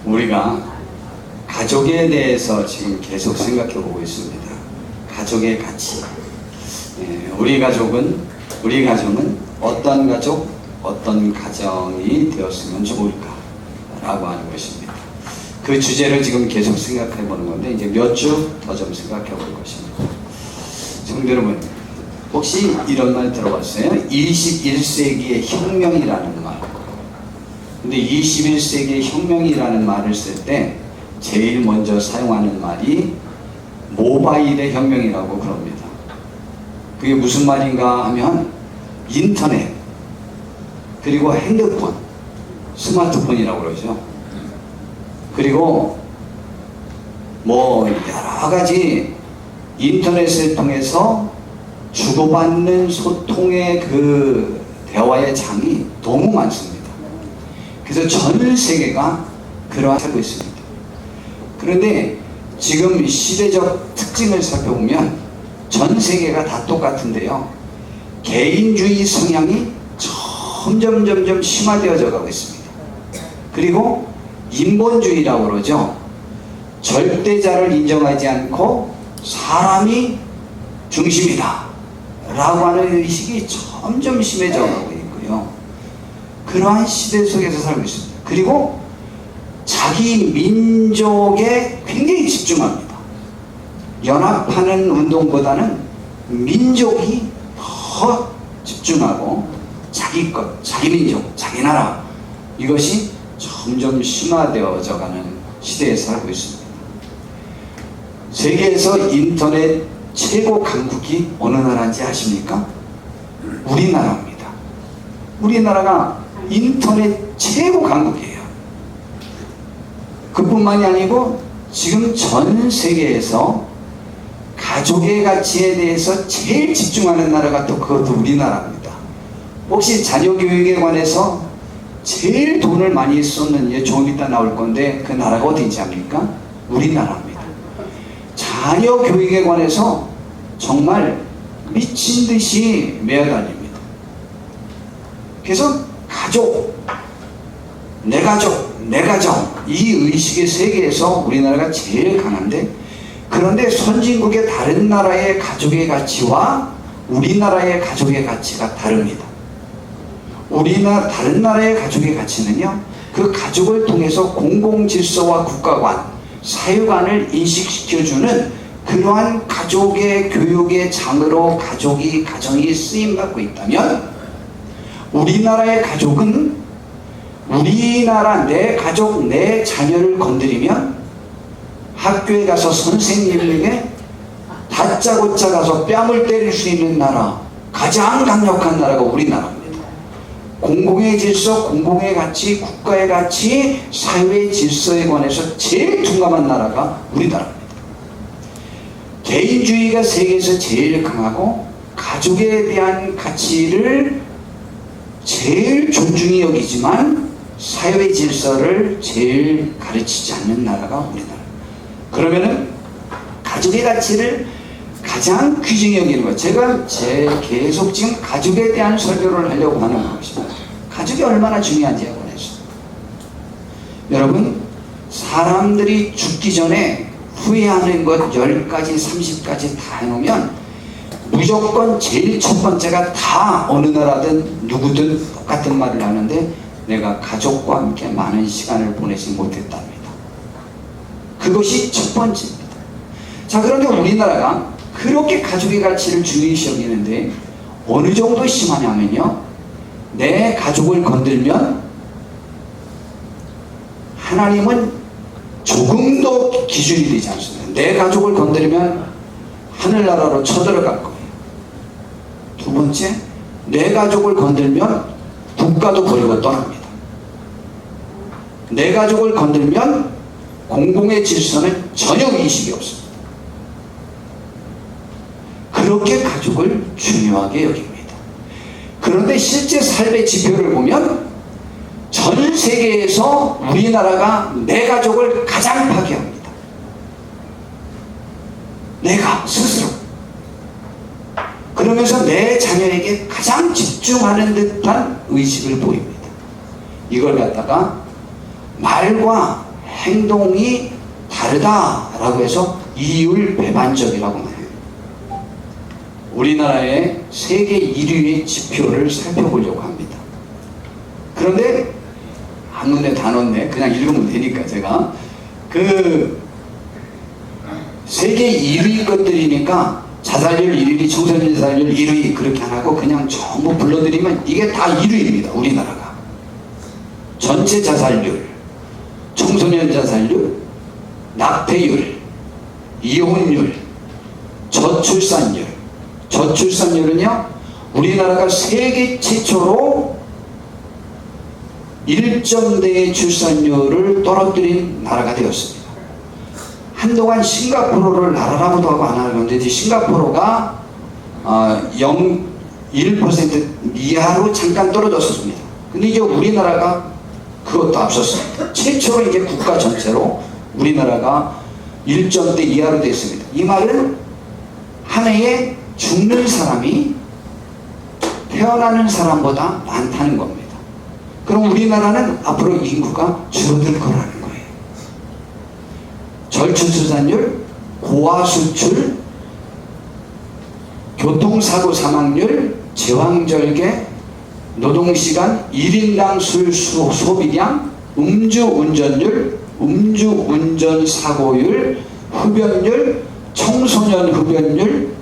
우리가 가족에 대해서 지금 계속 생각해 보고 있습니다. 가족의 가치. 우리 가정은 어떤 가족, 어떤 가정이 되었으면 좋을까라고 하는 것입니다. 그 주제를 지금 계속 생각해 보는 건데 이제 몇 주 더 좀 생각해 볼 것입니다. 성도 여러분, 혹시 이런 말 들어봤어요? 21세기의 혁명이라는 말. 근데 21세기의 혁명이라는 말을 쓸 때 제일 먼저 사용하는 말이 모바일의 혁명이라고 그럽니다. 그게 무슨 말인가 하면 인터넷, 그리고 핸드폰, 스마트폰이라고 그러죠. 그리고 뭐 여러 가지 인터넷을 통해서 주고받는 소통의 그 대화의 장이 너무 많습니다. 그래서 전 세계가 그러한 살고 있습니다. 그런데 지금 시대적 특징을 살펴보면 전 세계가 다 똑같은데요. 개인주의 성향이 점점 심화되어져 가고 있습니다. 그리고 인본주의라고 그러죠. 절대자를 인정하지 않고 사람이 중심이다 라고 하는 의식이 점점 심해져 가고 있고요. 그러한 시대 속에서 살고 있습니다. 그리고 자기 민족에 굉장히 집중합니다. 연합하는 운동보다는 민족이 더 집중하고 자기 것, 자기 민족, 자기 나라, 이것이 점점 심화되어져 가는 시대에 살고 있습니다. 세계에서 인터넷 최고 강국이 어느 나라인지 아십니까? 우리나라입니다. 우리나라가 인터넷 최고 강국이에요. 그뿐만이 아니고 지금 전 세계에서 가족의 가치에 대해서 제일 집중하는 나라가 또 그것도 우리나라입니다. 혹시 자녀 교육에 관해서 제일 돈을 많이 쏟는, 조금 이따 나올 건데 그 나라가 어딘지 압니까? 우리나라입니다. 자녀 교육에 관해서 정말 미친 듯이 매어다닙니다. 그래서 가족, 내 가족, 내 가정, 이 의식의 세계에서 우리나라가 제일 강한데, 그런데 선진국의 다른 나라의 가족의 가치와 우리나라의 가족의 가치가 다릅니다. 다른 나라의 가족의 가치는요, 그 가족을 통해서 공공질서와 국가관, 사회관을 인식시켜주는 그러한 가족의 교육의 장으로 가정이 쓰임받고 있다면, 우리나라의 가족은 우리나라 내 가족, 내 자녀를 건드리면 학교에 가서 선생님에게 다짜고짜 가서 뺨을 때릴 수 있는 나라, 가장 강력한 나라가 우리나라입니다. 공공의 질서, 공공의 가치, 국가의 가치, 사회의 질서에 관해서 제일 둔감한 나라가 우리나라입니다. 개인주의가 세계에서 제일 강하고 가족에 대한 가치를 제일 존중히 여기지만 사회 질서를 제일 가르치지 않는 나라가 우리나라. 그러면은 가족의 가치를 가장 귀중히 여기는 것. 제가 계속 지금 가족에 대한 설교를 하려고 하는 것입니다. 가족이 얼마나 중요한지에 관해서. 여러분, 사람들이 죽기 전에 후회하는 것 10가지, 30가지 다 해놓으면 무조건 제일 첫 번째가 다 어느 나라든 누구든 똑같은 말을 하는데, 내가 가족과 함께 많은 시간을 보내지 못했답니다. 그것이 첫 번째입니다. 자, 그런데 우리나라가 그렇게 가족의 가치를 중요시 여기는데 어느 정도 심하냐면요, 내 가족을 건들면 하나님은 조금도 기준이 되지 않습니다. 내 가족을 건드리면 하늘나라로 쳐들어갈 거예요. 두 번째, 내 가족을 건들면 국가도 버리고 떠납니다. 내 가족을 건들면 공공의 질서는 전혀 의식이 없습니다. 그렇게 가족을 중요하게 여깁니다. 그런데 실제 삶의 지표를 보면 전 세계에서 우리나라가 내 가족을 가장 파괴합니다. 내가 스스로. 그러면서 내 자녀에게 가장 집중하는 듯한 의식을 보입니다. 이걸 갖다가 말과 행동이 다르다라고 해서 이율배반적이라고 말해요. 우리나라의 세계 1위의 지표를 살펴보려고 합니다. 그런데 한문에 다 넣었네. 그냥 읽으면 되니까 제가 그 세계 1위 것들이니까 자살률 1위, 청소년 자살률 1위 그렇게 안 하고 그냥 전부 불러드리면 이게 다 1위입니다. 우리나라가 전체 자살률, 청소년 자살률, 낙태율, 이혼율, 저출산율. 저출산율은요, 우리나라가 세계 최초로 1점대의 출산율을 떨어뜨린 나라가 되었습니다. 한동안 싱가포르를 나라라고도 하고 안 하는데 싱가포르가 1% 이하로 잠깐 떨어졌습니다. 근데 이제 우리나라가 그것도 앞섰습니다. 최초로 이제 국가 전체로 우리나라가 1점대 이하로 됐습니다. 이 말은 한 해에 죽는 사람이 태어나는 사람보다 많다는 겁니다. 그럼 우리나라는 앞으로 인구가 줄어들 거라는 거예요. 절출산율, 고아수출, 교통사고 사망률, 제왕절개, 노동시간, 1인당 술 소비량, 음주운전율, 음주운전 사고율, 흡연율, 청소년 흡연율,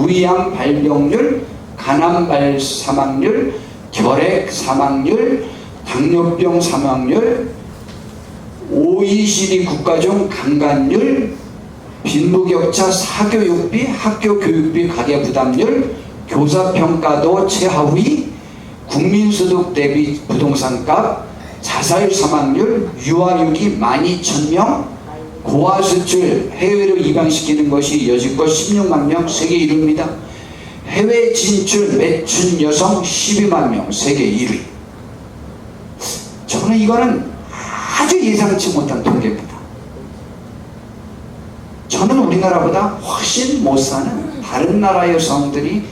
위암 발병률, 간암 사망률, 결핵 사망률, 당뇨병 사망률, OECD 국가 중 강간율, 빈부격차, 사교육비, 학교 교육비 가계부담률, 교사평가도 최하위, 국민소득 대비 부동산값, 자살 사망률, 유아육이 12,000명, 고아수출, 해외로 입양시키는 것이 여지껏 16만 명, 세계 1위입니다. 해외 진출 매춘 여성 12만 명, 세계 1위. 저는 이거는 아주 예상치 못한 통계입니다. 저는 우리나라보다 훨씬 못 사는 다른 나라 여성들이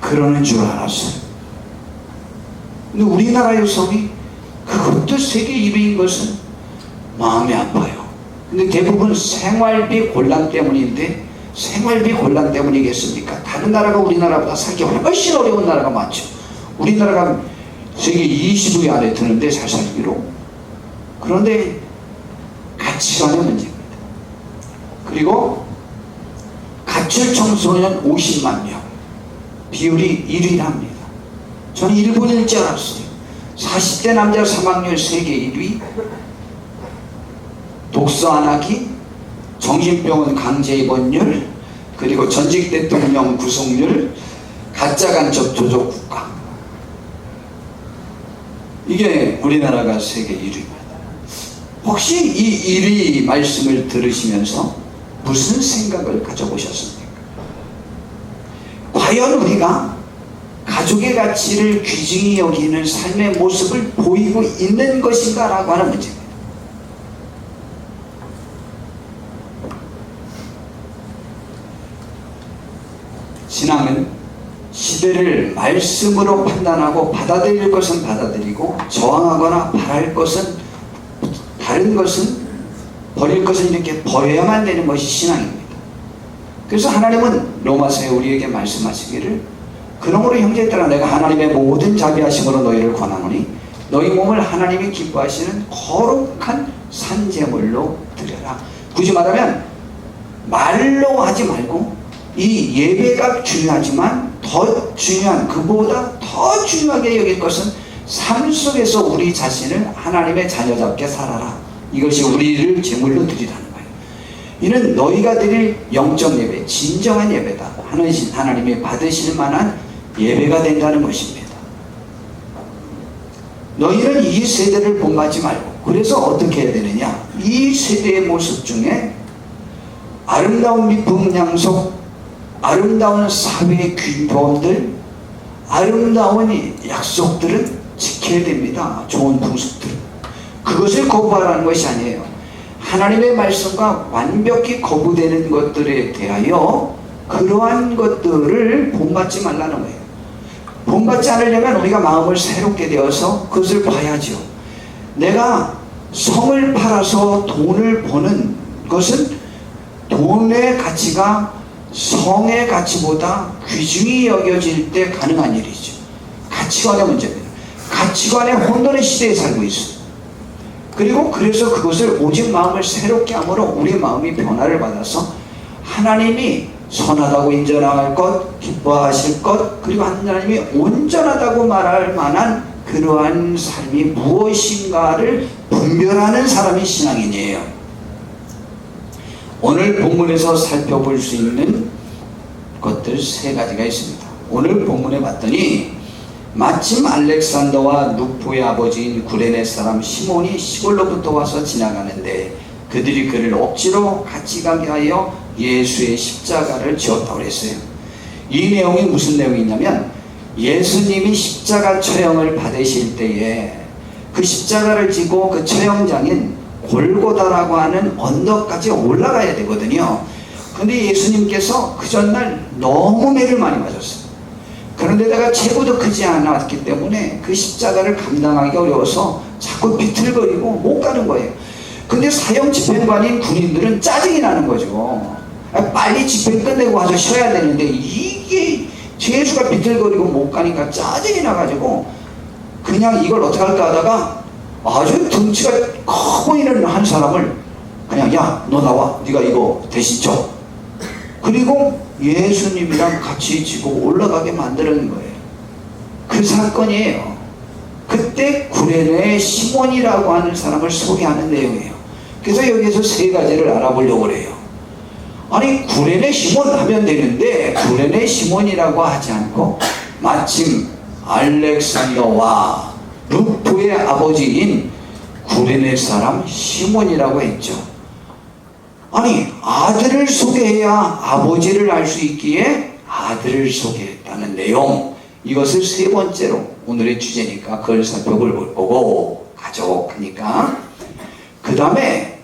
그러는 줄 알았어요. 근데 우리나라 여성이 그것도 세계 1위인 것은 마음이 아파요. 근데 대부분 생활비 곤란 때문인데, 생활비 곤란 때문이겠습니까? 다른 나라가 우리나라보다 살기 훨씬 어려운 나라가 많죠. 우리나라가 세계 20위 안에 드는데 잘 살기로. 그런데 가치관의 문제입니다. 그리고 가출 청소년 50만 명, 비율이 1위랍니다. 저는 일본일 줄 알았어요. 40대 남자 사망률 세계 1위, 독서 안 하기, 정신병원 강제 입원율, 그리고 전직 대통령 구속률, 가짜 간첩 조작 국가. 이게 우리나라가 세계 1위입니다. 혹시 이 1위 말씀을 들으시면서 무슨 생각을 가져보셨습니까? 과연 우리가 가족의 가치를 귀중히 여기는 삶의 모습을 보이고 있는 것인가 라고 하는 문제입니다. 신앙은 시대를 말씀으로 판단하고 받아들일 것은 받아들이고 저항하거나 바랄 것은, 다른 것은, 버릴 것은 이렇게 버려야만 되는 것이 신앙입니다. 그래서 하나님은 로마서에 우리에게 말씀하시기를, 그러므로 형제들아 내가 하나님의 모든 자비하심으로 너희를 권하노니 너희 몸을 하나님이 기뻐하시는 거룩한 산제물로 드려라. 굳이 말하면 말로 하지 말고, 이 예배가 중요하지만 더 중요한, 그보다 더 중요하게 여길 것은 삶 속에서 우리 자신을 하나님의 자녀답게 살아라. 이것이 우리를 제물로 드리라는 거예요. 이는 너희가 드릴 영적 예배, 진정한 예배다. 하나님이 받으실 만한 예배가 된다는 것입니다. 너희는 이 세대를 본받지 말고, 그래서 어떻게 해야 되느냐? 이 세대의 모습 중에 아름다운 미품 양속, 아름다운 사회의 규범들, 아름다운 약속들은 지켜야 됩니다. 좋은 풍습들. 그것을 거부하라는 것이 아니에요. 하나님의 말씀과 완벽히 거부되는 것들에 대하여 그러한 것들을 본받지 말라는 거예요. 본받지 않으려면 우리가 마음을 새롭게 되어서 그것을 봐야죠. 내가 성을 팔아서 돈을 버는 것은 돈의 가치가 성의 가치보다 귀중히 여겨질 때 가능한 일이죠. 가치관의 문제입니다. 가치관의 혼돈의 시대에 살고 있어요. 그리고 그래서 그것을 오직 마음을 새롭게 함으로 우리 마음이 변화를 받아서 하나님이 선하다고 인정할 것, 기뻐하실 것, 그리고 하나님이 온전하다고 말할 만한 그러한 삶이 무엇인가를 분별하는 사람이 신앙인이에요. 오늘 본문에서 살펴볼 수 있는 것들 세 가지가 있습니다. 오늘 본문에 봤더니 마침 알렉산더와 루포의 아버지인 구레네 사람 시몬이 시골로부터 와서 지나가는데 그들이 그를 억지로 같이 가게 하여 예수의 십자가를 지었다고 그랬어요. 이 내용이 무슨 내용이냐면 예수님이 십자가 처형을 받으실 때에 그 십자가를 지고 그 처형장인 골고다라고 하는 언덕까지 올라가야 되거든요. 근데 예수님께서 그 전날 너무 매를 많이 맞았어요. 그런데다가 체구도 크지 않았기 때문에 그 십자가를 감당하기 어려워서 자꾸 비틀거리고 못 가는 거예요. 근데 사형 집행관인 군인들은 짜증이 나는 거죠. 빨리 집행 끝내고 와서 쉬어야 되는데 이게 예수가 비틀거리고 못 가니까 짜증이 나가지고 그냥 이걸 어떻게 할까 하다가 아주 덩치가 커 보이는 한 사람을 그냥 야 너 나와 네가 이거 대신 줘. 그리고 예수님이랑 같이 지고 올라가게 만드는 거예요. 그 사건이에요. 그때 구레네 시몬이라고 하는 사람을 소개하는 내용이에요. 그래서 여기에서 세 가지를 알아보려고 해요. 아니 구레네 시몬 하면 되는데 구레네 시몬이라고 하지 않고 마침 알렉산더와 루포의 아버지인 구레네 사람 시몬이라고 했죠. 아니 아들을 소개해야 아버지를 알 수 있기에 아들을 소개했다는 내용, 이것을 세 번째로 오늘의 주제니까 그걸 살펴볼 거고 가족하니까 그 다음에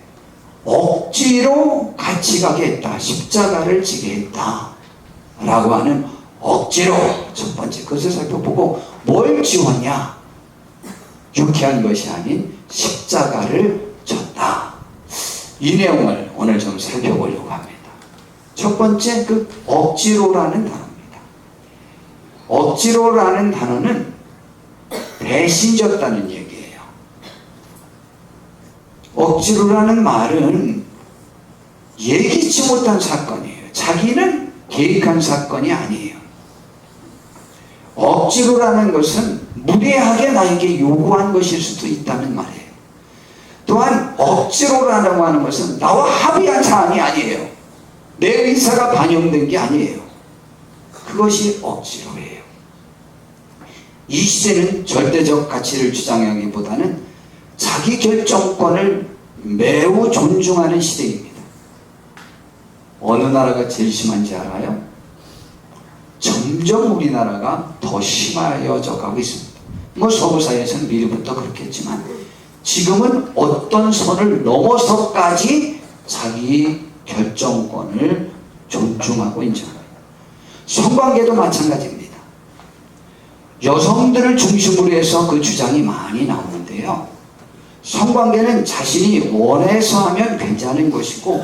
억지로 같이 가게 했다, 십자가를 지게 했다 라고 하는 억지로 첫 번째 그것을 살펴보고 뭘 지웠냐, 유쾌한 것이 아닌 십자가를 졌다. 이 내용을 오늘 좀 살펴보려고 합니다. 첫 번째 그 억지로라는 단어입니다. 억지로라는 단어는 배신졌다는 얘기예요. 억지로라는 말은 예기치 못한 사건이에요. 자기는 계획한 사건이 아니에요. 억지로라는 것은 무례하게 나에게 요구한 것일 수도 있다는 말이에요. 또한 억지로라고 하는 것은 나와 합의한 사항이 아니에요. 내 의사가 반영된 게 아니에요. 그것이 억지로예요. 이 시대는 절대적 가치를 주장하기보다는 자기 결정권을 매우 존중하는 시대입니다. 어느 나라가 제일 심한지 알아요? 점점 우리나라가 더 심해져 가고 있습니다. 뭐 서구사회에서는 미리부터 그렇겠지만 지금은 어떤 선을 넘어서까지 자기 결정권을 존중하고 인정합니다. 성관계도 마찬가지입니다. 여성들을 중심으로 해서 그 주장이 많이 나오는데요. 성관계는 자신이 원해서 하면 괜찮은 것이고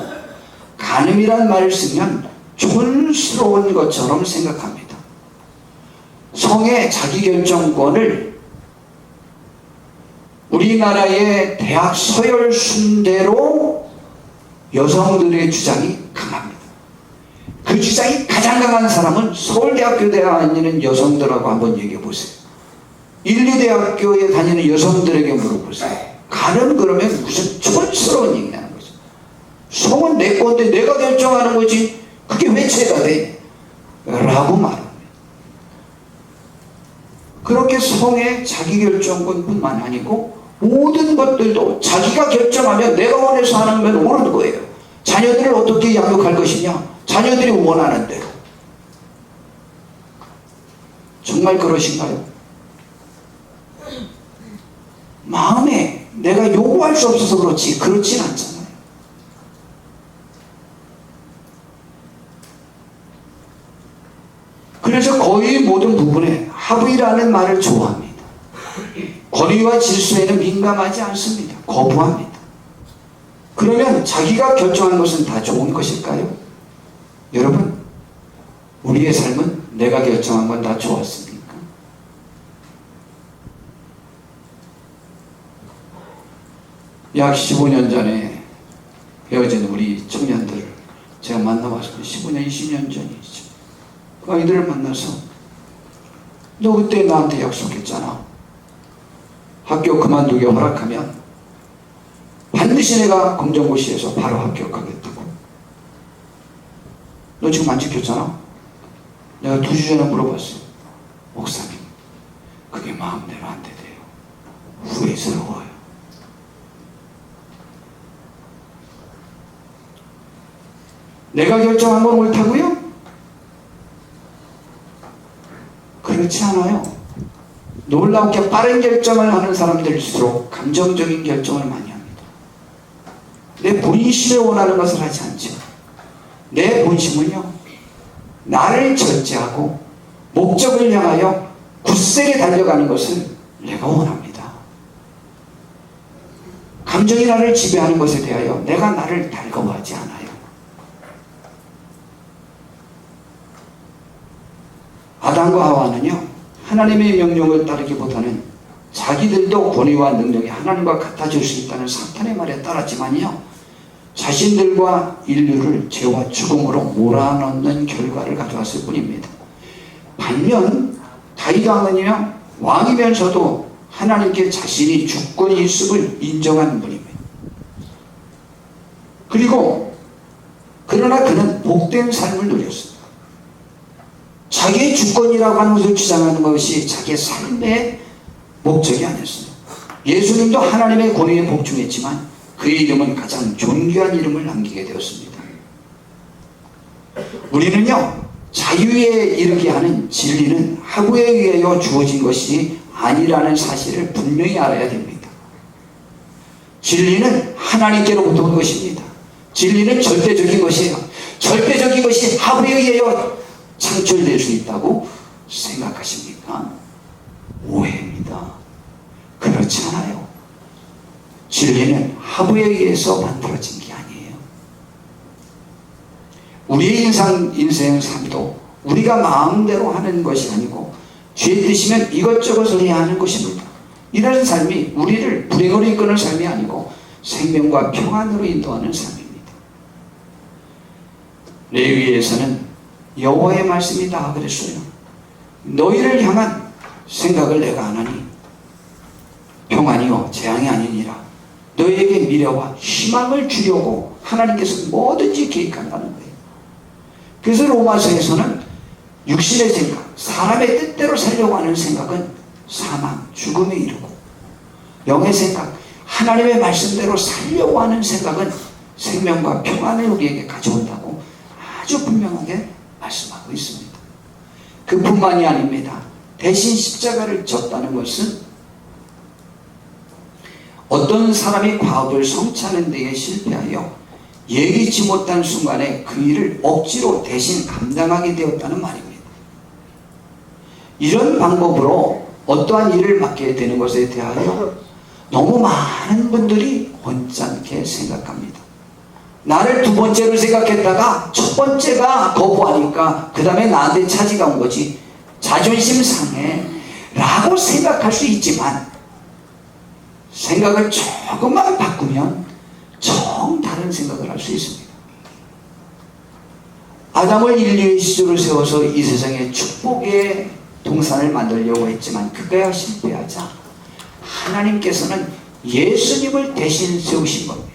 간음이란 말을 쓰면 촌스러운 것처럼 생각합니다. 성의 자기결정권을 우리나라의 대학 서열 순대로 여성들의 주장이 강합니다. 그 주장이 가장 강한 사람은 서울대학교 다니는 여성들하고 한번 얘기해 보세요. 인류대학교에 다니는 여성들에게 물어보세요. 간은 그러면 무슨 촌스러운 얘기냐는 거죠. 성은 내 건데 내가 결정하는 거지 그게 왜 죄가 돼? 라고 말합니다. 그렇게 성의 자기결정권뿐만 아니고 모든 것들도 자기가 결정하면 내가 원해서 하는 건 옳은 거예요. 자녀들을 어떻게 양육할 것이냐? 자녀들이 원하는 대로. 정말 그러신가요? 마음에 내가 요구할 수 없어서 그렇지 그렇진 않잖아요. 그래서 거의 모든 부분에 합의라는 말을 좋아합니다. 권위와 질서에는 민감하지 않습니다. 거부합니다. 그러면 자기가 결정한 것은 다 좋은 것일까요? 여러분, 우리의 삶은 내가 결정한 건 다 좋았습니까? 약 15년 전에 헤어진 우리 청년들 제가 만나봤습니다. 15년, 20년 전이죠. 그 아이들을 만나서 너 그때 나한테 약속했잖아. 학교 그만두게 허락하면 반드시 내가 검정고시에서 바로 합격하겠다고. 너 지금 안 지켰잖아? 내가 2주 전에 물어봤어요. 목사님, 그게 마음대로 안 되대요. 후회스러워요. 내가 결정한 건 옳다고요? 그렇지 않아요. 놀랍게 빠른 결정을 하는 사람들일수록 감정적인 결정을 많이 합니다. 내 본심에 원하는 것을 하지 않죠. 내 본심은요, 나를 절제하고 목적을 향하여 굳세게 달려가는 것을 내가 원합니다. 감정이 나를 지배하는 것에 대하여 내가 나를 달가워하지 않아요. 아담과 하와는요, 하나님의 명령을 따르기보다는 자기들도 권위와 능력이 하나님과 같아질 수 있다는 사탄의 말에 따랐지만요, 자신들과 인류를 죄와 죽음으로 몰아넣는 결과를 가져왔을 뿐입니다. 반면 다윗 왕은요, 왕이면서도 하나님께 자신이 주권이 있음을 인정하는 분입니다. 그리고 그러나 그는 복된 삶을 누렸습니다. 자기의 주권이라고 하는 것을 주장하는 것이 자기의 삶의 목적이 아니었습니다. 예수님도 하나님의 권위에 복종했지만 그의 이름은 가장 존귀한 이름을 남기게 되었습니다. 우리는요, 자유에 이르게 하는 진리는 하부에 의하여 주어진 것이 아니라는 사실을 분명히 알아야 됩니다. 진리는 하나님께로부터 온 것입니다. 진리는 절대적인 것이에요. 절대적인 것이 하부에 의하여 창출될 수 있다고 생각하십니까? 오해입니다. 그렇지 않아요. 진리는 하부에 의해서 만들어진 게 아니에요. 우리의 인생 삶도 우리가 마음대로 하는 것이 아니고 죄 드시면 이것저것을 해야 하는 것입니다. 이런 삶이 우리를 불행으로 이끄는 삶이 아니고 생명과 평안으로 인도하는 삶입니다. 레위기에서는 여호와의 말씀이 다 그랬어요. 너희를 향한 생각을 내가 안 하니 평안이요 재앙이 아니니라. 너희에게 미래와 희망을 주려고 하나님께서 뭐든지 계획한다는 거예요. 그래서 로마서에서는 육신의 생각, 사람의 뜻대로 살려고 하는 생각은 사망, 죽음에 이르고, 영의 생각, 하나님의 말씀대로 살려고 하는 생각은 생명과 평안을 우리에게 가져온다고 아주 분명하게 말씀하고 있습니다. 그뿐만이 아닙니다. 대신 십자가를 졌다는 것은 어떤 사람이 과업을 성취하는 데에 실패하여 예기치 못한 순간에 그 일을 억지로 대신 감당하게 되었다는 말입니다. 이런 방법으로 어떠한 일을 맡게 되는 것에 대하여 너무 많은 분들이 언짢게 생각합니다. 나를 두 번째로 생각했다가 첫 번째가 거부하니까 그 다음에 나한테 차지가 온 거지, 자존심 상해 라고 생각할 수 있지만 생각을 조금만 바꾸면 정 다른 생각을 할 수 있습니다. 아담을 인류의 시조를 세워서 이 세상에 축복의 동산을 만들려고 했지만 그가 실패하자 하나님께서는 예수님을 대신 세우신 겁니다.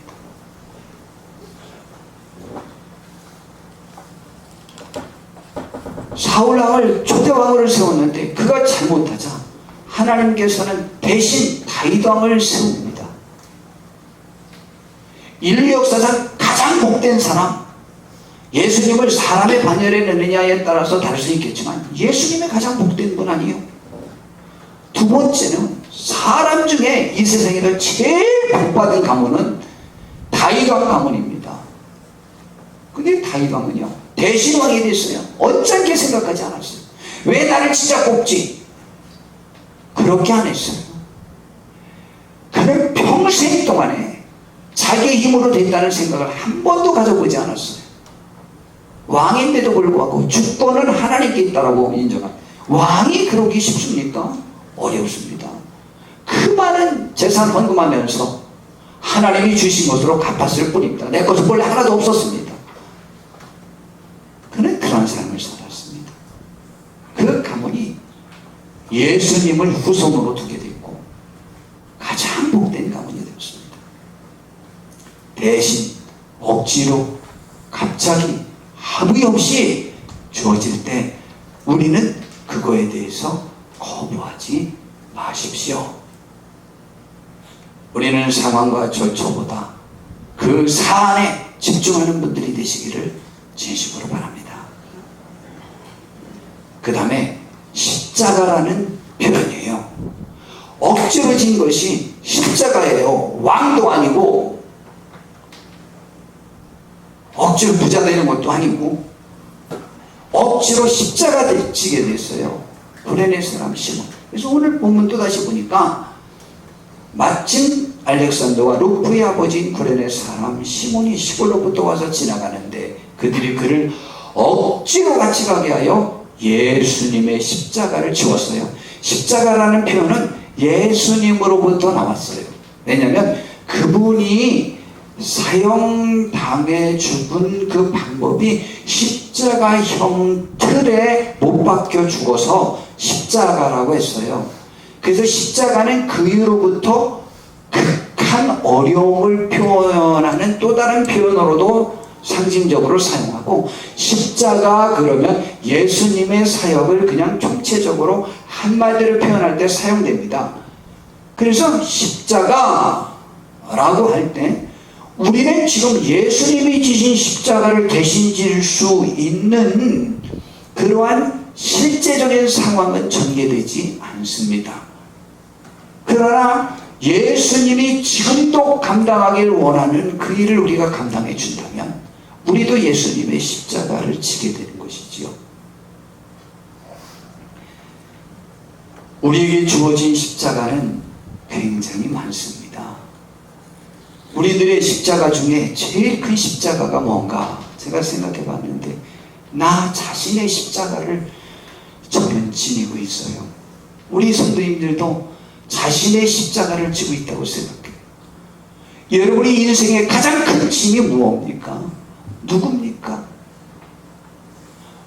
사울왕을 초대왕으로 세웠는데 그가 잘못하자 하나님께서는 대신 다윗왕을 세웁니다. 인류 역사상 가장 복된 사람, 예수님을 사람의 반열에 넣느냐에 따라서 다를 수 있겠지만 예수님이 가장 복된 분 아니에요? 두 번째는 사람 중에 이 세상에서 제일 복받은 가문은 다윗왕 가문입니다. 근데 다윗왕은요 대신 왕이 됐어요. 어쩌게 생각하지 않았어요. 왜 나를 진짜 뽑지? 그렇게 안 했어요. 동안에 자기의 힘으로 됐다는 생각을 한 번도 가져보지 않았어요. 왕인데도 불구하고 주권은 하나님께 있다라고 인정한, 왕이 그러기 쉽습니까? 어렵습니다. 그 많은 재산 헌금하면서 하나님이 주신 것으로 갚았을 뿐입니다. 내 것은 원래 하나도 없었습니다. 그는 그런 삶을 살았습니다. 그 가문이 예수님을 후손으로 두게 됐고 가장 복된 가문이 되었습니다. 대신 억지로 갑자기 아무 이유 없이 주어질 때 우리는 그거에 대해서 거부하지 마십시오. 우리는 상황과 절차보다 그 사안에 집중하는 분들이 되시기를 진심으로 바랍니다. 그 다음에 십자가라는 표현이에요. 억지로 진 것이 십자가예요. 왕도 아니고 억지로 부자 되는 것도 아니고 억지로 십자가 지게 됐어요. 구레네 사람 시몬. 그래서 오늘 본문 또 다시 보니까 마침 알렉산더와 루프의 아버지인 구레네 사람 시몬이 시골로부터 와서 지나가는데 그들이 그를 억지로 같이 가게 하여 예수님의 십자가를 지웠어요. 십자가라는 표현은 예수님으로부터 나왔어요. 왜냐하면 그분이 사형당해 죽은 그 방법이 십자가형 틀에 못 박혀 죽어서 십자가라고 했어요. 그래서 십자가는 그 이후로부터 극한 어려움을 표현하는 또 다른 표현으로도 상징적으로 사용하고, 십자가 그러면 예수님의 사역을 그냥 총체적으로 한마디로 표현할 때 사용됩니다. 그래서 십자가라고 할 때 우리는 지금 예수님이 지신 십자가를 대신 질 수 있는 그러한 실제적인 상황은 전개되지 않습니다. 그러나 예수님이 지금도 감당하길 원하는 그 일을 우리가 감당해 준다면 우리도 예수님의 십자가를 지게 되는 것이지요. 우리에게 주어진 십자가는 굉장히 많습니다. 우리들의 십자가 중에 제일 큰 십자가가 뭔가 제가 생각해 봤는데, 나 자신의 십자가를 저는 지니고 있어요. 우리 성도님들도 자신의 십자가를 지고 있다고 생각해요. 여러분이 인생의 가장 큰 짐이 무엇입니까? 누굽니까?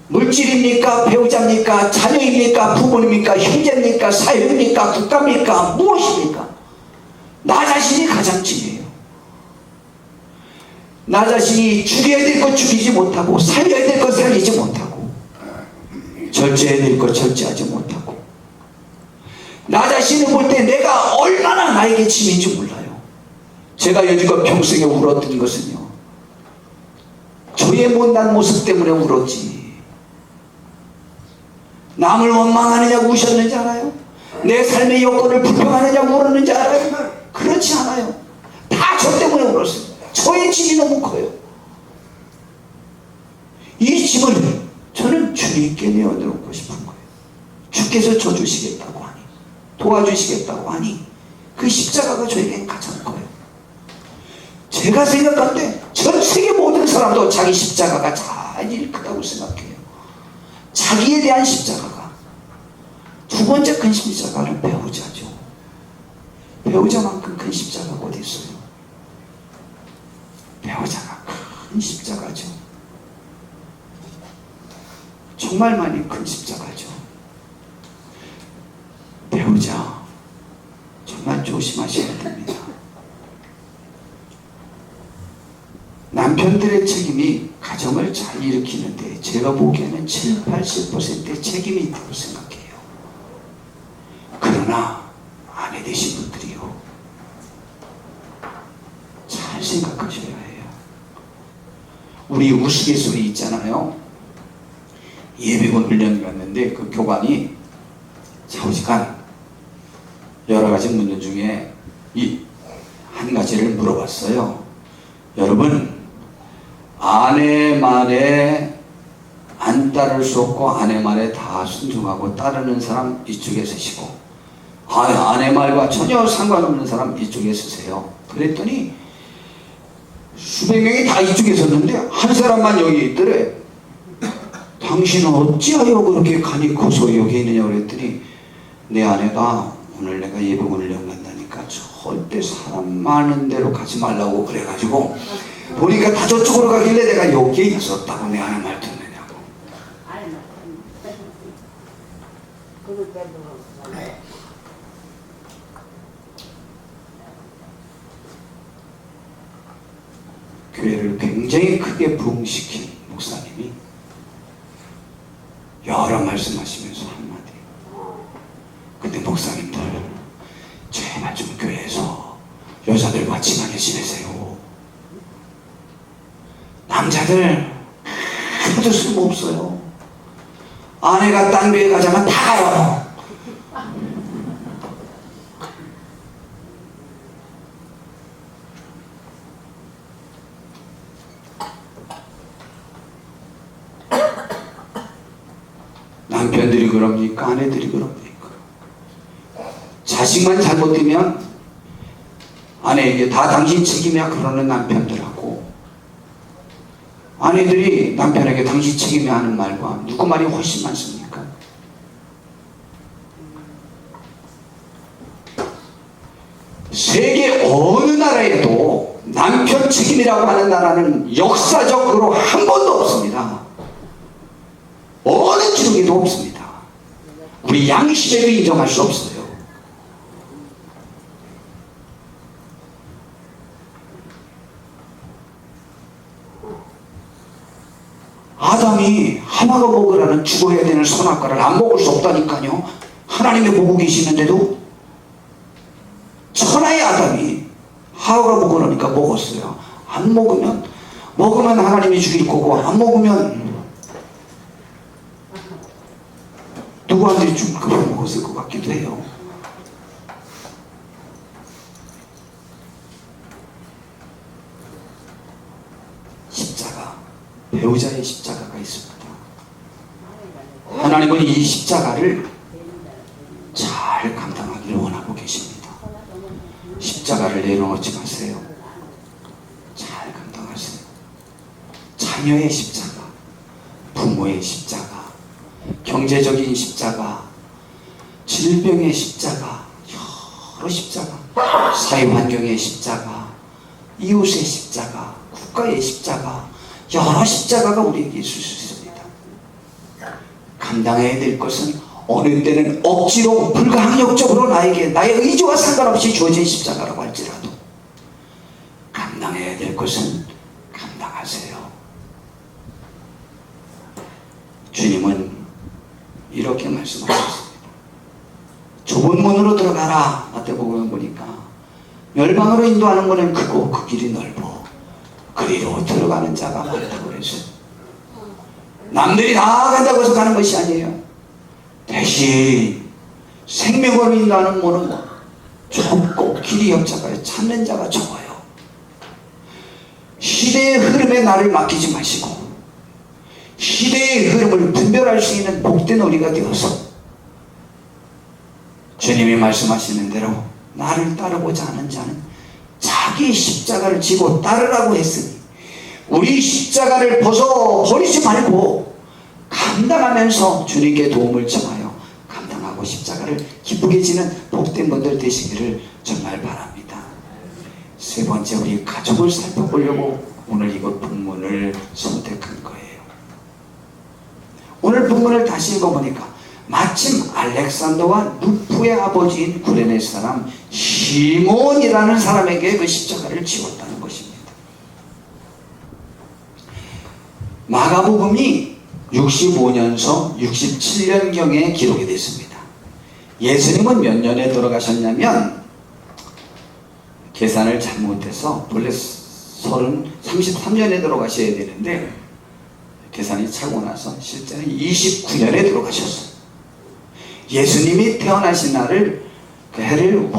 물질입니까? 배우자입니까? 자녀입니까? 부모입니까? 형제입니까? 사회입니까? 국가입니까? 무엇입니까? 나 자신이 가장 짐이에요. 나 자신이 죽여야 될 것 죽이지 못하고, 살려야 될 것 살리지 못하고, 절제해야 될 것 절제하지 못하고, 나 자신을 볼 때 내가 얼마나 나에게 짐인지 몰라요. 제가 여지껏 평생에 울었던 것은요, 저의 못난 모습 때문에 울었지, 남을 원망하느냐고 우셨는지 알아요? 내 삶의 여건을 불평하느냐고 울었는지 알아요? 그렇지 않아요. 다 저 때문에 울었어요. 저의 짐이 너무 커요. 이 짐을 저는 주님께 내어놓고 싶은 거예요. 주께서 져주시겠다고 하니, 도와주시겠다고 하니 그 십자가가 저에겐 가장 커요. 제가 생각할 때 전 세계 모든 사람도 자기 십자가가 제일 크다고 생각해요. 자기에 대한 십자가가. 두 번째 큰 십자가는 배우자죠. 배우자만큼 큰 십자가가 어디 있어요? 배우자가 큰 십자가죠. 정말 많이 큰 십자가죠. 배우자 정말 조심하셔야 됩니다. 남편들의 책임이 가정을 잘 일으키는데 제가 보기에는 7, 80%의 책임이 있다고 생각해요. 그러나 아내 되신 분들이요, 잘 생각하셔야 해요. 우리 우스갯소리 있잖아요. 예비군 훈련을 갔는데 그 교관이 좌우지간 여러 가지 문제 중에 이 한 가지를 물어봤어요. 여러분, 아내 말에 안 따를 수 없고 아내 말에 다 순종하고 따르는 사람 이쪽에 서시고, 아내 말과 전혀 상관없는 사람 이쪽에 서세요. 그랬더니 수백 명이 다 이쪽에 섰는데 한 사람만 여기 있더래. 당신은 어찌하여 그렇게 간이 커서 여기 있느냐 그랬더니 내 아내가 오늘 내가 예배군을 연간다니까 절대 사람 많은 데로 가지 말라고 그래가지고 보니까 다 저쪽으로 가길래 내가 여기에 있었다고. 내 아내 말 듣느냐고. 교회를 굉장히 크게 부흥시킨 목사님이 여러 말씀하시면서 한마디. 근데 목사님들 제발 좀 교회에서 여자들과 친하게 지내세요. 남자들 하나도 쓸모없어요. 아내가 딴 교회 가자면 다 가요. 남편들이 그럽니까? 아내들이 그럽니까? 자식만 잘못되면 아내에게 다 당신 책임이야 그러는 남편들하고, 아내들이 남편에게 당신 책임이야 하는 말과 누구 말이 훨씬 많습니까? 세계 어느 나라에도 남편 책임이라고 하는 나라는 역사적으로 한 번도 없습니다. 어느 지역에도 없습니다. 우리 양심에도 인정할 수 없어요. 아담이 하나가 먹으라는 죽어야 되는 선악과를 안 먹을 수 없다니까요. 하나님이 보고 계시는데도 천하의 아담이 하와가 먹으라니까 먹었어요. 안 먹으면 하나님이 죽일 거고, 안 먹으면 누구한테 좀 그걸 먹었을 것 같기도 해요. 십자가, 배우자의 십자가가 있습니다. 하나님은 이 십자가를 잘 감당하기를 원하고 계십니다. 십자가를 내려놓지 마세요. 잘 감당하세요. 자녀의 십자가, 부모의 십자가, 경제적인 십자가, 질병의 십자가, 여러 십자가, 사회환경의 십자가, 이웃의 십자가, 국가의 십자가, 여러 십자가가 우리에게 있을 수 있습니다. 감당해야 될 것은 어느 때는 억지로 불가항력적으로 나에게 나의 의지와 상관없이 주어진 십자가라고 할지라도 감당해야 될 것은 감당하세요. 주님은 이렇게 말씀하셨습니다. 좁은 문으로 들어가라. 마태복음 보니까 멸망으로 인도하는 문은 크고 그 길이 넓어 그리로 들어가는 자가 많다고 그랬어요. 남들이 다 간다고 해서 가는 것이 아니에요. 대신 생명으로 인도하는 문은 좁고 길이 협착하여 찾는 자가 적어요. 시대의 흐름에 나를 맡기지 마시고 시대의 흐름을 분별할 수 있는 복된 우리가 되어서 주님이 말씀하시는 대로 나를 따르고자 하는 자는 자기 십자가를 지고 따르라고 했으니 우리 십자가를 벗어 버리지 말고 감당하면서 주님께 도움을 청하여 감당하고 십자가를 기쁘게 지는 복된 분들 되시기를 정말 바랍니다. 세 번째, 우리 가족을 살펴보려고 오늘 이것 본문을 선택한 거예요. 오늘 본문을 다시 읽어보니까 마침 알렉산더와 루프의 아버지인 구레네 사람 시몬이라는 사람에게 그 십자가를 지웠다는 것입니다. 마가복음이 65년서 67년경에 기록이 됐습니다. 예수님은 몇 년에 돌아가셨냐면 계산을 잘못해서 원래 33년에 돌아가셔야 되는데 계산이 차고 나서 실제는 29년에 돌아가셨어요. 예수님이 태어나신 날을 그 해를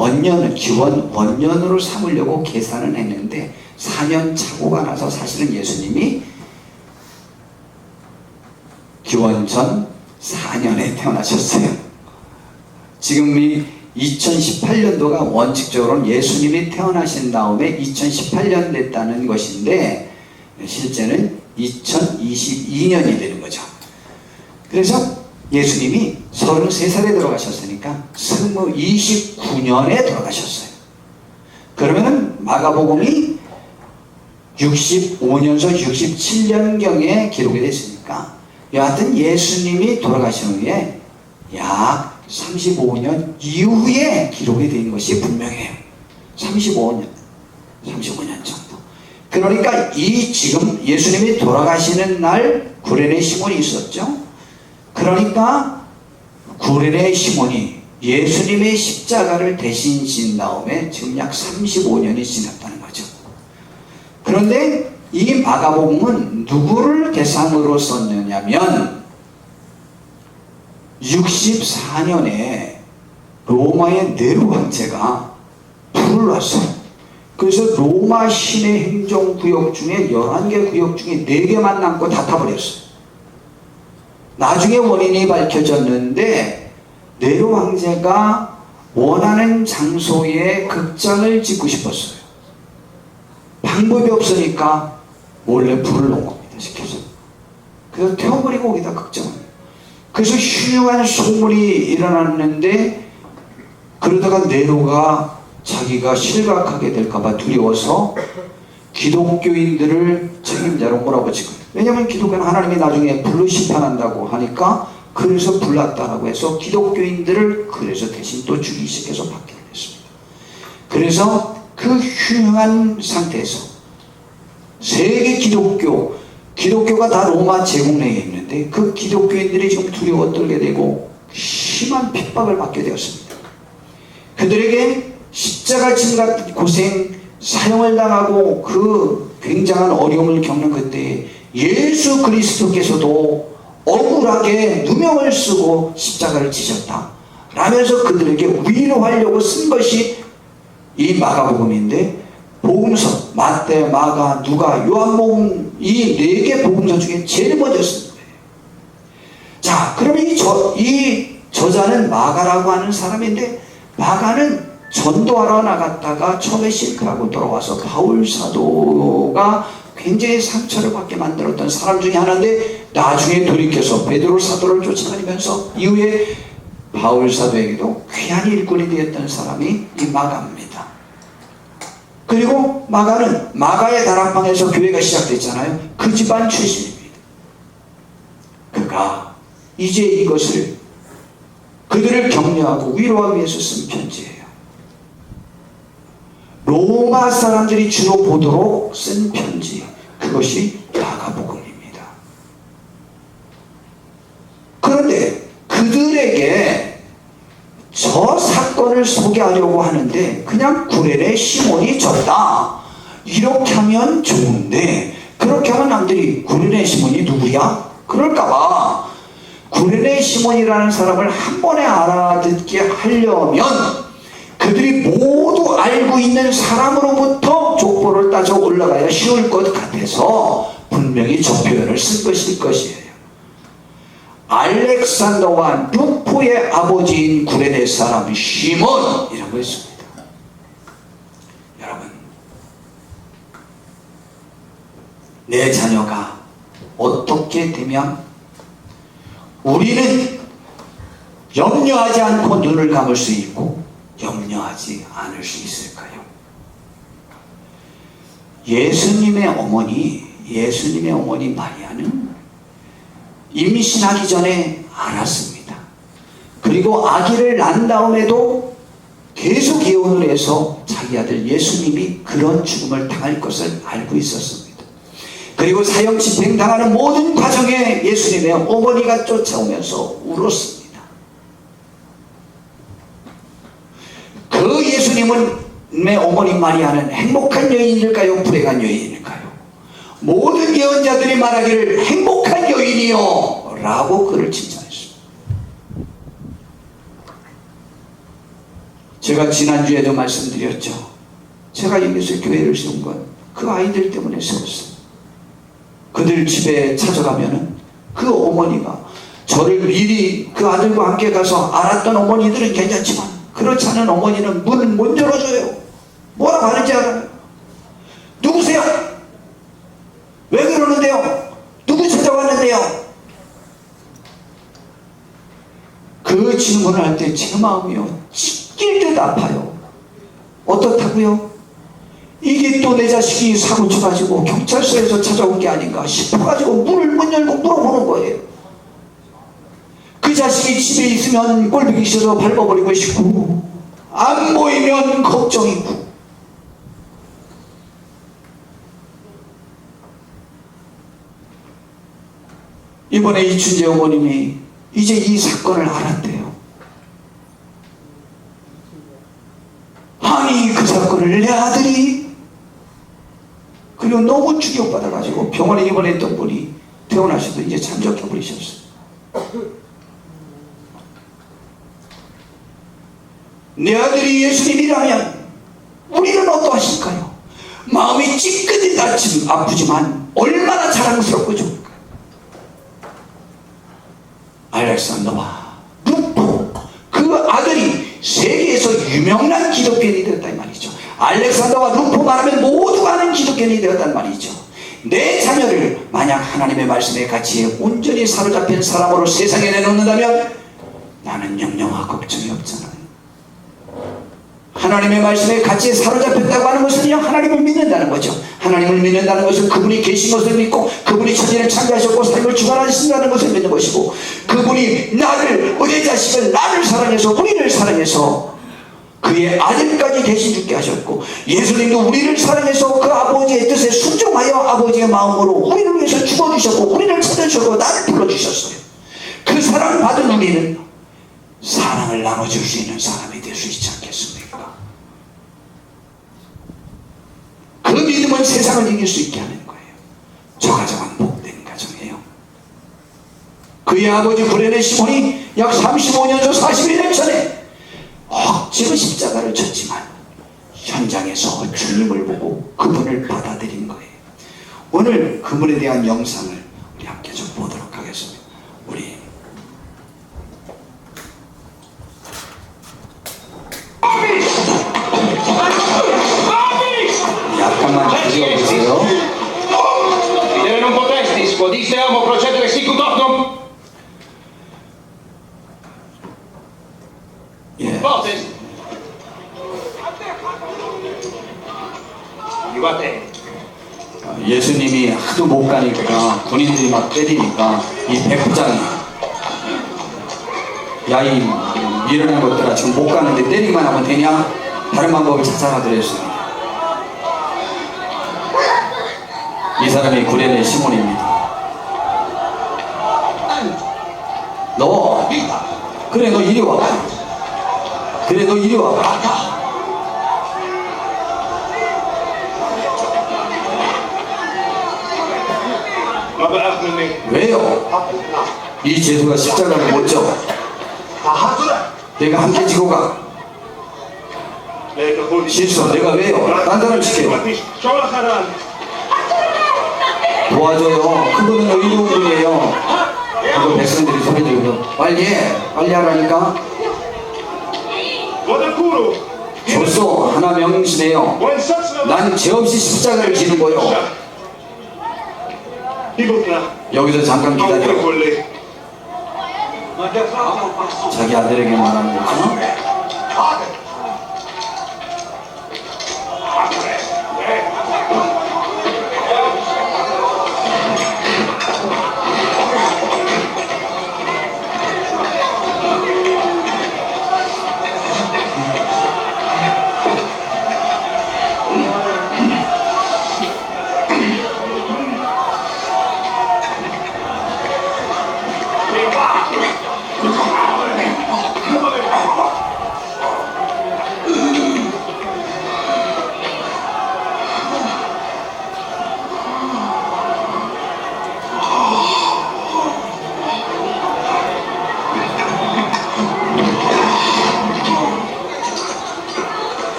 기원 원년으로 삼으려고 계산을 했는데 4년 차고가 나서 사실은 예수님이 기원전 4년에 태어나셨어요. 지금 이 2018년도가 원칙적으로는 예수님이 태어나신 다음에 2018년 됐다는 것인데 실제는 2022년이 되는 거죠. 그래서 예수님이 33살에 돌아가셨으니까 29년에 돌아가셨어요. 그러면은 마가복음이 65년서 67년경에 기록이 됐으니까 여하튼 예수님이 돌아가신 후에 약 35년 이후에 기록이 된 것이 분명해요. 35년 정도. 그러니까 이 지금 예수님이 돌아가시는 날 구레네 시몬이 있었죠. 그러니까 구레네 시몬이 예수님의 십자가를 대신 진 다음에 지금 약 35년이 지났다는 거죠. 그런데 이 마가복음은 누구를 대상으로 썼느냐면 64년에 로마의 네로 황제가 불을 놨어요. 그래서 로마 시내 행정구역 중에 11개 구역 중에 4개만 남고 다 타버렸어요. 나중에 원인이 밝혀졌는데 네로 황제가 원하는 장소에 극장을 짓고 싶었어요. 방법이 없으니까 몰래 불을 놓은 겁니다. 시켜서. 그래서 태워버리고 거기다 극장을. 그래서 흉흉한 소문이 일어났는데 그러다가 네로가 자기가 실각하게 될까봐 두려워서 기독교인들을 책임자로 몰아붙이고, 왜냐하면 기독교는 하나님이 나중에 불로 심판한다고 하니까 그래서 불났다라고 해서 기독교인들을 그래서 대신 또 죽이기 시작해서 받게 됐습니다. 그래서 그 흉흉한 상태에서 세계 기독교가 다 로마 제국 내에 있는데 그 기독교인들이 지금 두려워 떨게 되고 심한 핍박을 받게 되었습니다. 그들에게 십자가 진 같은 고생, 사형을 당하고 그 굉장한 어려움을 겪는 그때에 예수 그리스도께서도 억울하게 누명을 쓰고 십자가를 지셨다 라면서 그들에게 위로하려고 쓴 것이 이 마가복음인데, 복음서 마태, 마가, 누가, 요한복음 이 4개 복음서 중에 제일 먼저 쓴 거예요. 자, 그러면 이 저자는 마가라고 하는 사람인데, 마가는 전도하러 나갔다가 처음에 실패하고 돌아와서 바울 사도가 굉장히 상처를 받게 만들었던 사람 중에 하나인데, 나중에 돌이켜서 베드로 사도를 쫓아다니면서 이후에 바울 사도에게도 귀한 일꾼이 되었던 사람이 이 마가입니다. 그리고 마가는 마가의 다락방에서 교회가 시작됐잖아요. 그 집안 출신입니다. 그가 이제 이것을 그들을 격려하고 위로하기 위해서 쓴 편지예요. 로마 사람들이 주로 보도록 쓴 편지, 그것이 마가복음입니다. 그런데 그들에게 저 사건을 소개하려고 하는데 그냥 구레네 시몬이 졌다 이렇게 하면 좋은데, 그렇게 하면 남들이 구레네 시몬이 누구야? 그럴까봐 구레네 시몬이라는 사람을 한 번에 알아듣게 하려면 그들이 모두 알고 있는 사람으로부터 족보를 따져 올라가야 쉬울 것 같아서 분명히 저 표현을 쓴 것일 것이에요. 알렉산더와 루포의 아버지인 구레네 사람 시몬이라고 했습니다. 여러분, 내 자녀가 어떻게 되면 우리는 염려하지 않고 눈을 감을 수 있고 염려하지 않을 수 있을까요? 예수님의 어머니 마리아는 임신하기 전에 알았습니다. 그리고 아기를 낳은 다음에도 계속 예언을 해서 자기 아들 예수님이 그런 죽음을 당할 것을 알고 있었습니다. 그리고 사형 집행당하는 모든 과정에 예수님의 어머니가 쫓아오면서 울었습니다. 그 예수님의 어머니 마리아는 행복한 여인일까요? 불행한 여인일까요? 모든 예언자들이 말하기를 행복한 여인이요 라고 그를 칭찬했습니다. 제가 지난주에도 말씀드렸죠. 제가 여기서 교회를 세운 건 그 아이들 때문에 세웠어요. 그들 집에 찾아가면은 그 어머니가 저를 미리 그 아들과 함께 가서 알았던 어머니들은 괜찮지만 그 그렇지 않은 어머니는 문을 못 열어줘요. 뭐라고 하는지 알아요? 누구세요? 왜 그러는데요? 누구 찾아왔는데요? 그 질문을 할 때 제 마음이요 찢길 듯 아파요. 어떻다고요? 이게 또 내 자식이 사고 쳐가지고 경찰서에서 찾아온 게 아닌가 싶어가지고 문을 못 열고 물어보는 거예요. 그 자식이 집에 있으면 꼴보기 싫어서 밟아버리고 싶고 안 보이면 걱정이고. 이번에 이춘재 어머님이 이제 이 사건을 알았대요. 아니 그 사건을 내 아들이, 그리고 너무 충격받아가지고 병원에 입원했던 분이 퇴원하셔도 이제 잠적해버리셨어요. 내 아들이 예수님이라면 우리는 어떠하실까요? 마음이 찌끄니 아프지만 얼마나 자랑스럽고 좋을까요? 알렉산더와 루포, 그 아들이 세계에서 유명한 기독교인이 되었단 말이죠. 알렉산더와 루포만 하면 모두가 아는 기독교인이 되었단 말이죠. 내 자녀를 만약 하나님의 말씀의 가치에 온전히 사로잡힌 사람으로 세상에 내놓는다면 나는 영영화 걱정이 없잖아요. 하나님의 말씀에 가치에 사로잡혔다고 하는 것은요, 하나님을 믿는다는 거죠. 하나님을 믿는다는 것은 그분이 계신 것을 믿고 그분이 천지를 창조하셨고 삶을 주관하신다는 것을 믿는 것이고, 그분이 나를, 내 자식을 나를 사랑해서 우리를 사랑해서 그의 아들까지 대신 죽게 하셨고, 예수님도 우리를 사랑해서 그 아버지의 뜻에 순종하여 아버지의 마음으로 우리를 위해서 죽어주셨고 우리를 찾아주셨고 나를 불러주셨어요. 그 사랑받은 우리는 사랑을 나눠줄 수 있는 사람이 될 수 있지 않겠습니까? 그 믿음은 세상을 이길 수 있게 하는 거예요. 저 가정은 복된 가정이에요. 그의 아버지 구레네 시몬이 약 35년에서 41년 전에 억지로 십자가를 졌지만 현장에서 주님을 보고 그분을 받아들인 거예요. 오늘 그분에 대한 영상을 우리 함께 좀 보도록 하겠습니다. 우리 약간만 들려주세요. Idee non potestis, quodiste amo procedere sicut optum? 예. Potest. Iuvate. 예수님이 하도 못 가니까 군인들이 막 때리니까 이 백부장이, 야 이 미련한 것들아 지금 못 가는데 때리기만 하면 되냐? 다른 방법을 찾아라 그랬어요. 이 사람이 구레네 시몬입니다. 너 그래 너 이리 와봐. 그래 너 이리 와봐. 왜요? 이 제수가 십자가를 못 져. 내가 함께 지고 가. 실수 내가 왜요? 딴 사람 시켜요. 도와줘요. 그거는 의로운 분이에요. 그거 백성들이 소리 지르고 빨리 해. 빨리 하라니까. 줬어. 하나 명심해요. 난 죄 없이 십자가를 지는 거요. 여기서 잠깐 기다려. 자기 아들에게 말하는 거죠.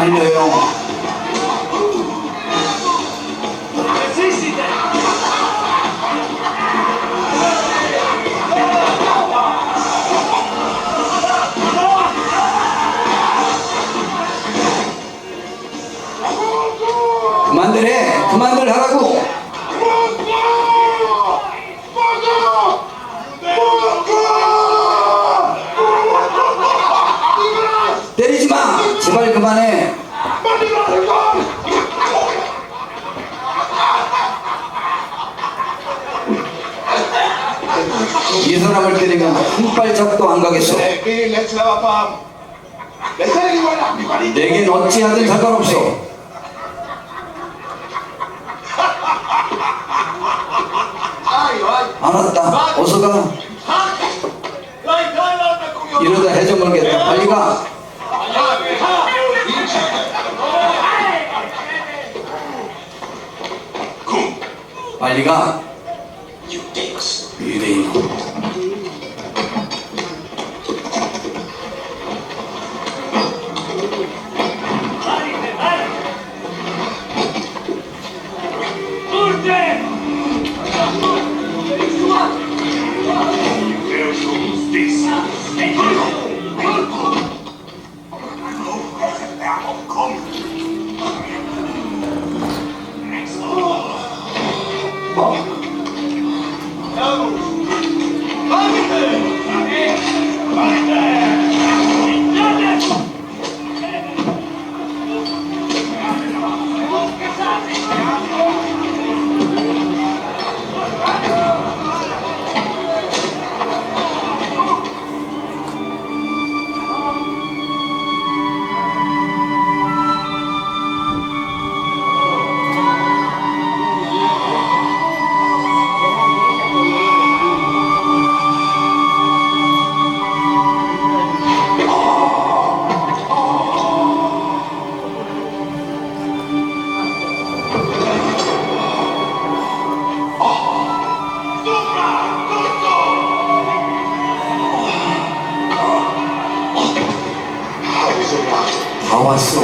말려요. 그만들 해. 그만들 하라고. 때리지 마. 제발 그만해. 이 사람을 때리면 한 발짝도 안 가겠어. 내겐 어찌하든 상관없어. 알았다. 어서 가. 이러다 해저물겠다. 빨리 가. 빨리 가. 유대인. 다 왔어.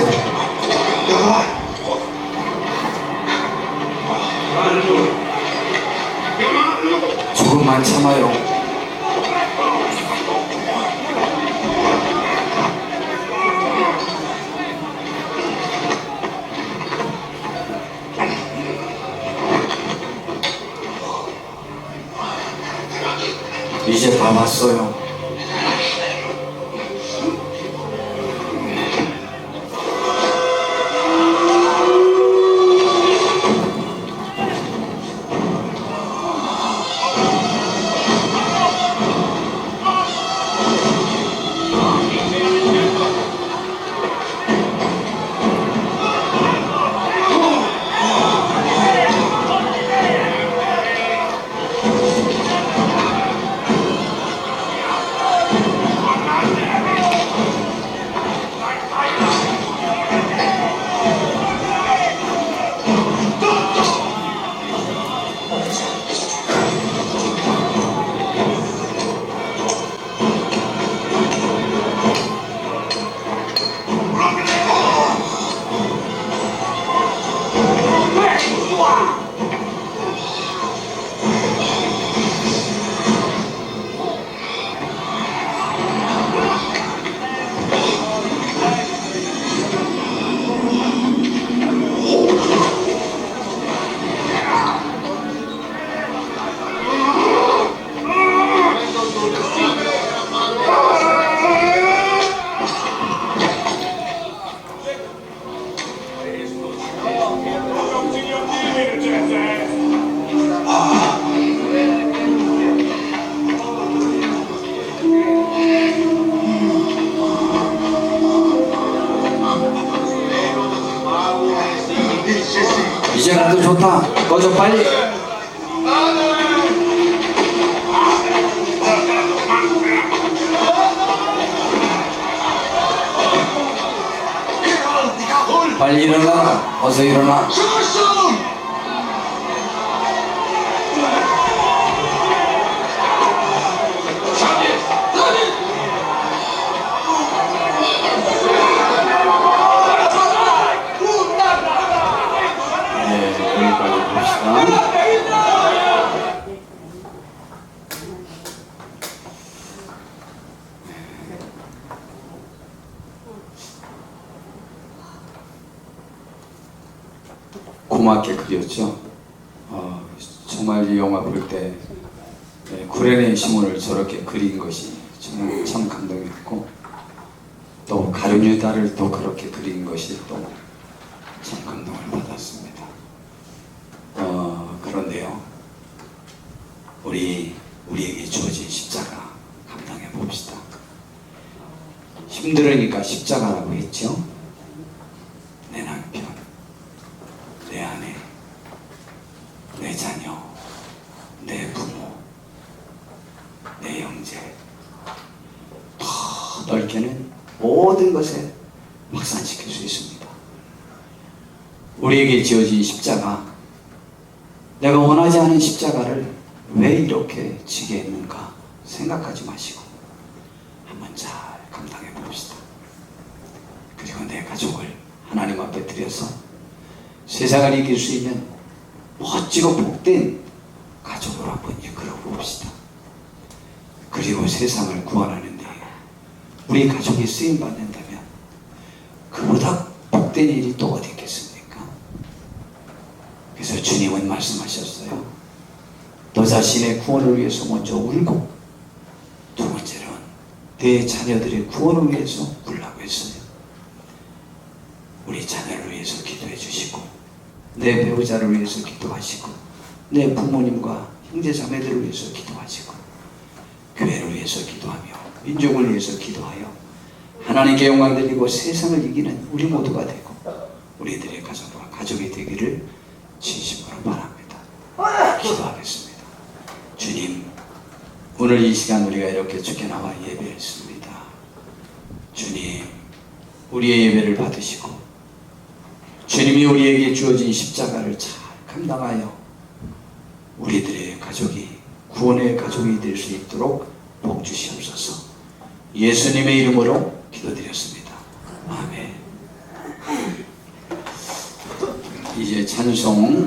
조금만 참아요. 이제 다 왔어요. 이제 가도 좋다. 꺼져 빨리. 빨리 일어나. 어서 일어나. 조그맣게 그렸죠. 정말 이 영화 볼 때 구레네 시몬을 저렇게 그린 것이 정말 참 감동이었고, 또 가룟유다를 또 그렇게 그린 것이 또 참 감동을 받았습니다. 그런데요, 우리에게 주어진 십자가 감당해 봅시다. 힘들으니까 십자가라고 했죠. 내 남편, 내 아내, 내 자녀, 내 부모, 내 형제, 더 넓게는 모든 것에 확산시킬 수 있습니다. 우리에게 지어진 십자가, 내가 원하지 않은 십자가를 왜 이렇게 지게 했는가 생각하지 마시고 한번 잘 감당해 봅시다. 그리고 내 가족을 하나님 앞에 드려서 세상을 이길 수 있는 멋지고 복된 가족으로 한번 이끌어 봅시다. 그리고 세상을 구원하는데 우리 가족이 쓰임 받는다면 그보다 복된 일이 또 어디 있겠습니까? 그래서 주님은 말씀하셨어요. 너 자신의 구원을 위해서 먼저 울고, 두 번째로는 내 자녀들의 구원을 위해서 울라고 했어요. 우리 자녀를 위해서 기도해 주시고, 내 배우자를 위해서 기도하시고, 내 부모님과 형제 자매들을 위해서 기도하시고, 교회를 위해서 기도하며 민족을 위해서 기도하여 하나님께 영광 드리고 세상을 이기는 우리 모두가 되고 우리들의 가족과 가족이 되기를 진심으로 바랍니다. 기도하겠습니다. 주님, 오늘 이 시간 우리가 이렇게 주께 나와 예배했습니다. 주님, 우리의 예배를 받으시고 주님이 우리에게 주어진 십자가를 잘 감당하여 우리들의 가족이 구원의 가족이 될 수 있도록 복 주시옵소서. 예수님의 이름으로 기도드렸습니다. 아멘. 이제 찬송